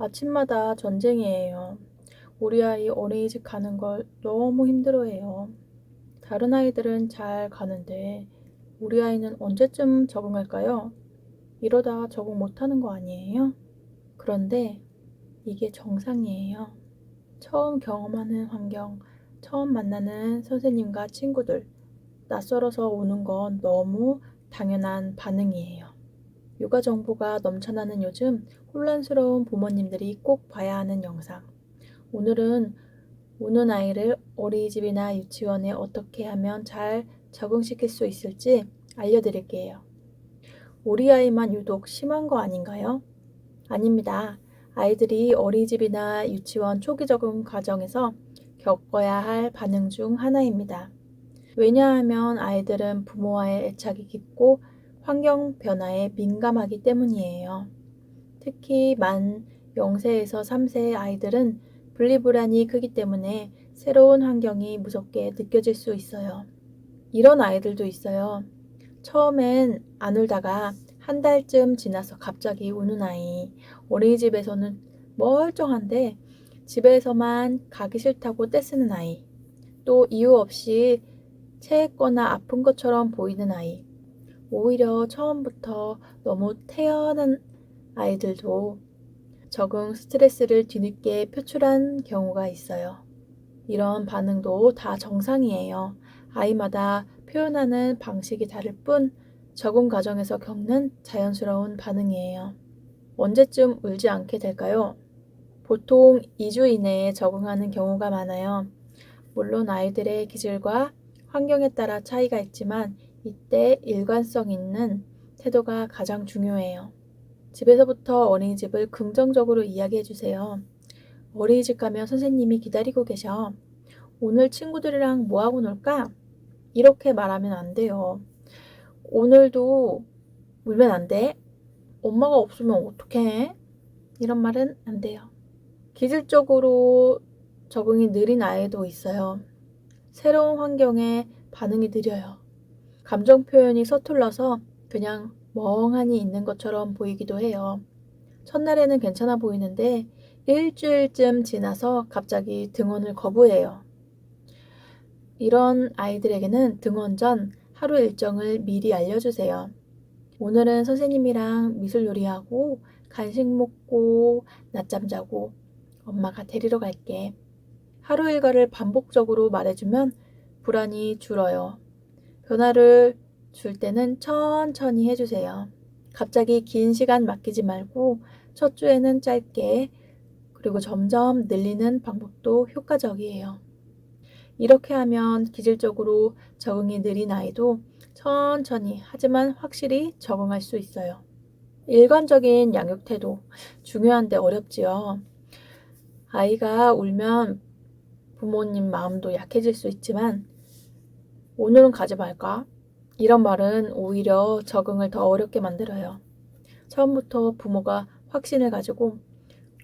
아침마다 전쟁이에요. 우리 아이 어린이집 가는 걸 너무 힘들어해요. 다른 아이들은 잘 가는데 우리 아이는 언제쯤 적응할까요? 이러다 적응 못하는 거 아니에요? 그런데 이게 정상이에요. 처음 경험하는 환경, 처음 만나는 선생님과 친구들, 낯설어서 오는 건 너무 당연한 반응이에요. 육아 정보가 넘쳐나는 요즘 혼란스러운 부모님들이 꼭 봐야 하는 영상. 오늘은 우는 아이를 어린이집이나 유치원에 어떻게 하면 잘 적응시킬 수 있을지 알려드릴게요. 우리 아이만 유독 심한 거 아닌가요? 아닙니다. 아이들이 어린이집이나 유치원 초기 적응 과정에서 겪어야 할 반응 중 하나입니다. 왜냐하면 아이들은 부모와의 애착이 깊고 환경 변화에 민감하기 때문이에요. 특히 만 0세에서 3세의 아이들은 분리불안이 크기 때문에 새로운 환경이 무섭게 느껴질 수 있어요. 이런 아이들도 있어요. 처음엔 안 울다가 한 달쯤 지나서 갑자기 우는 아이. 어린이집에서는 멀쩡한데 집에서만 가기 싫다고 떼쓰는 아이. 또 이유 없이 체했거나 아픈 것처럼 보이는 아이. 오히려 처음부터 너무 태연한 아이들도 적응 스트레스를 뒤늦게 표출한 경우가 있어요. 이런 반응도 다 정상이에요. 아이마다 표현하는 방식이 다를 뿐 적응 과정에서 겪는 자연스러운 반응이에요. 언제쯤 울지 않게 될까요? 보통 2주 이내에 적응하는 경우가 많아요. 물론 아이들의 기질과 환경에 따라 차이가 있지만 이때 일관성 있는 태도가 가장 중요해요. 집에서부터 어린이집을 긍정적으로 이야기해 주세요. 어린이집 가면 선생님이 기다리고 계셔. 오늘 친구들이랑 뭐하고 놀까? 이렇게 말하면 안 돼요. 오늘도 울면 안 돼? 엄마가 없으면 어떡해? 이런 말은 안 돼요. 기질적으로 적응이 느린 아이도 있어요. 새로운 환경에 반응이 느려요. 감정 표현이 서툴러서 그냥 멍하니 있는 것처럼 보이기도 해요. 첫날에는 괜찮아 보이는데 일주일쯤 지나서 갑자기 등원을 거부해요. 이런 아이들에게는 등원 전 하루 일정을 미리 알려주세요. 오늘은 선생님이랑 미술 요리하고 간식 먹고 낮잠 자고 엄마가 데리러 갈게. 하루 일과를 반복적으로 말해주면 불안이 줄어요. 변화를 줄 때는 천천히 해주세요. 갑자기 긴 시간 맡기지 말고 첫 주에는 짧게 그리고 점점 늘리는 방법도 효과적이에요. 이렇게 하면 기질적으로 적응이 느린 아이도 천천히 하지만 확실히 적응할 수 있어요. 일관적인 양육 태도 중요한데 어렵지요. 아이가 울면 부모님 마음도 약해질 수 있지만 오늘은 가지 말까? 이런 말은 오히려 적응을 더 어렵게 만들어요. 처음부터 부모가 확신을 가지고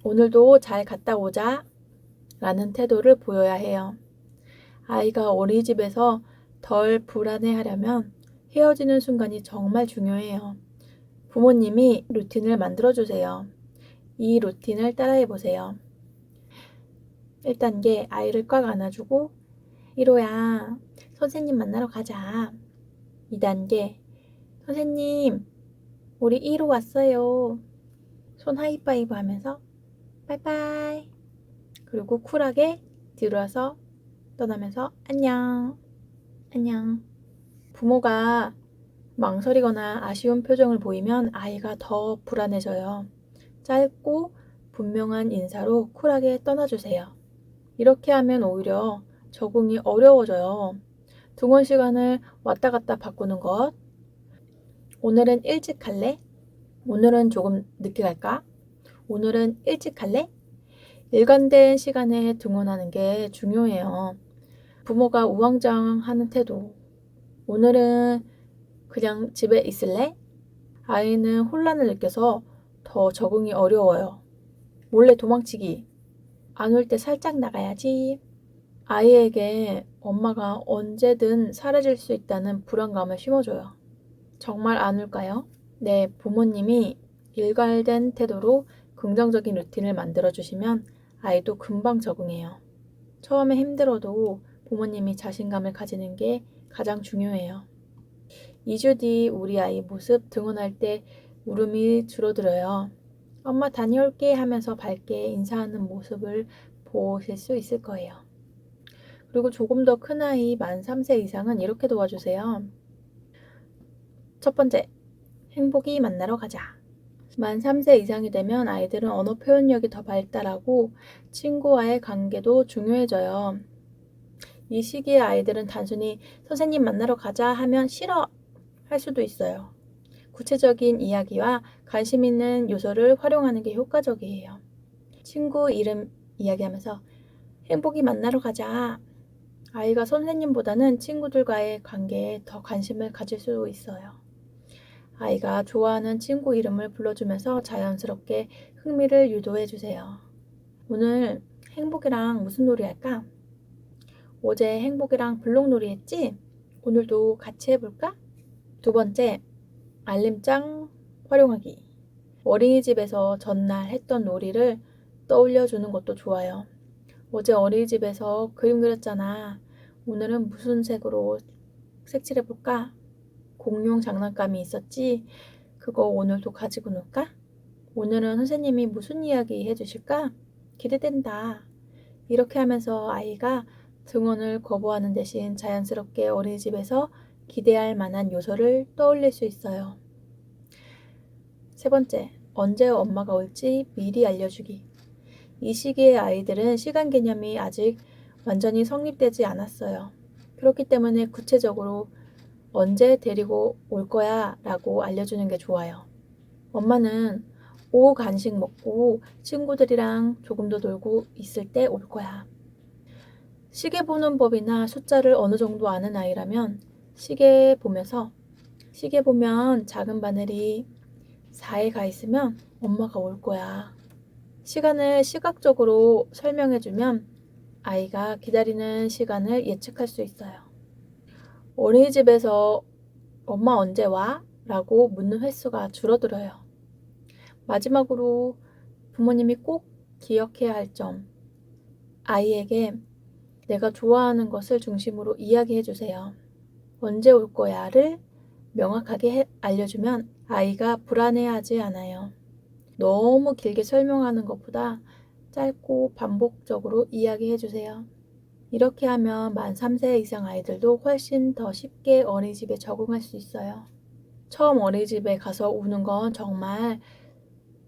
오늘도 잘 갔다 오자 라는 태도를 보여야 해요. 아이가 어린이집에서 덜 불안해하려면 헤어지는 순간이 정말 중요해요. 부모님이 루틴을 만들어주세요. 이 루틴을 따라해보세요. 1단계 아이를 꽉 안아주고 1호야 선생님 만나러 가자. 2단계 선생님 우리 1호 왔어요. 손 하이파이브 하면서 빠이빠이. 그리고 쿨하게 뒤돌아서 떠나면서 안녕 안녕. 부모가 망설이거나 아쉬운 표정을 보이면 아이가 더 불안해져요. 짧고 분명한 인사로 쿨하게 떠나주세요. 이렇게 하면 오히려 적응이 어려워져요. 등원 시간을 왔다 갔다 바꾸는 것. 오늘은 일찍 갈래? 오늘은 조금 늦게 갈까? 오늘은 일찍 갈래? 일관된 시간에 등원하는 게 중요해요. 부모가 우왕좌왕하는 태도. 오늘은 그냥 집에 있을래? 아이는 혼란을 느껴서 더 적응이 어려워요. 몰래 도망치기. 안 올 때 살짝 나가야지. 아이에게 엄마가 언제든 사라질 수 있다는 불안감을 심어줘요. 정말 안 올까요? 네, 부모님이 일관된 태도로 긍정적인 루틴을 만들어 주시면 아이도 금방 적응해요. 처음에 힘들어도 부모님이 자신감을 가지는 게 가장 중요해요. 2주 뒤 우리 아이 모습 등원할 때 울음이 줄어들어요. 엄마 다녀올게 하면서 밝게 인사하는 모습을 보실 수 있을 거예요. 그리고 조금 더 큰 아이 만 3세 이상은 이렇게 도와주세요. 첫 번째, 행복이 만나러 가자. 만 3세 이상이 되면 아이들은 언어 표현력이 더 발달하고 친구와의 관계도 중요해져요. 이 시기에 아이들은 단순히 선생님 만나러 가자 하면 싫어 할 수도 있어요. 구체적인 이야기와 관심 있는 요소를 활용하는 게 효과적이에요. 친구 이름 이야기하면서 행복이 만나러 가자. 아이가 선생님보다는 친구들과의 관계에 더 관심을 가질 수 있어요. 아이가 좋아하는 친구 이름을 불러주면서 자연스럽게 흥미를 유도해 주세요. 오늘 행복이랑 무슨 놀이 할까? 어제 행복이랑 블록놀이 했지? 오늘도 같이 해볼까? 두 번째, 알림장 활용하기. 어린이집에서 전날 했던 놀이를 떠올려 주는 것도 좋아요. 어제 어린이집에서 그림 그렸잖아. 오늘은 무슨 색으로 색칠해볼까? 공룡 장난감이 있었지? 그거 오늘도 가지고 놀까? 오늘은 선생님이 무슨 이야기 해주실까? 기대된다. 이렇게 하면서 아이가 등원을 거부하는 대신 자연스럽게 어린이집에서 기대할 만한 요소를 떠올릴 수 있어요. 세 번째, 언제 엄마가 올지 미리 알려주기. 이 시기의 아이들은 시간 개념이 아직 완전히 성립되지 않았어요. 그렇기 때문에 구체적으로 언제 데리고 올 거야 라고 알려주는 게 좋아요. 엄마는 오후 간식 먹고 친구들이랑 조금 더 놀고 있을 때 올 거야. 시계 보는 법이나 숫자를 어느 정도 아는 아이라면 시계 보면 작은 바늘이 4에 가 있으면 엄마가 올 거야. 시간을 시각적으로 설명해주면 아이가 기다리는 시간을 예측할 수 있어요. 어린이집에서 엄마 언제 와? 라고 묻는 횟수가 줄어들어요. 마지막으로 부모님이 꼭 기억해야 할 점. 아이에게 내가 좋아하는 것을 중심으로 이야기해 주세요. 언제 올 거야를 명확하게 알려주면 아이가 불안해하지 않아요. 너무 길게 설명하는 것보다 짧고 반복적으로 이야기해 주세요. 이렇게 하면 만 3세 이상 아이들도 훨씬 더 쉽게 어린이집에 적응할 수 있어요. 처음 어린이집에 가서 우는 건 정말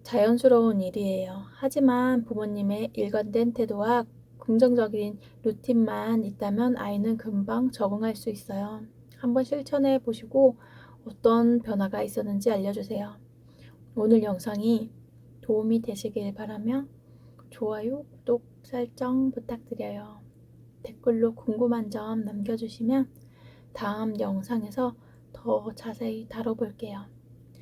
자연스러운 일이에요. 하지만 부모님의 일관된 태도와 긍정적인 루틴만 있다면 아이는 금방 적응할 수 있어요. 한번 실천해 보시고 어떤 변화가 있었는지 알려주세요. 오늘 영상이 도움이 되시길 바라며 좋아요, 구독, 설정 부탁드려요. 댓글로 궁금한 점 남겨주시면 다음 영상에서 더 자세히 다뤄볼게요.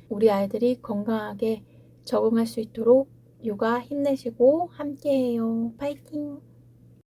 우리 아이들이 건강하게 적응할 수 있도록 육아 힘내시고 함께해요. 파이팅!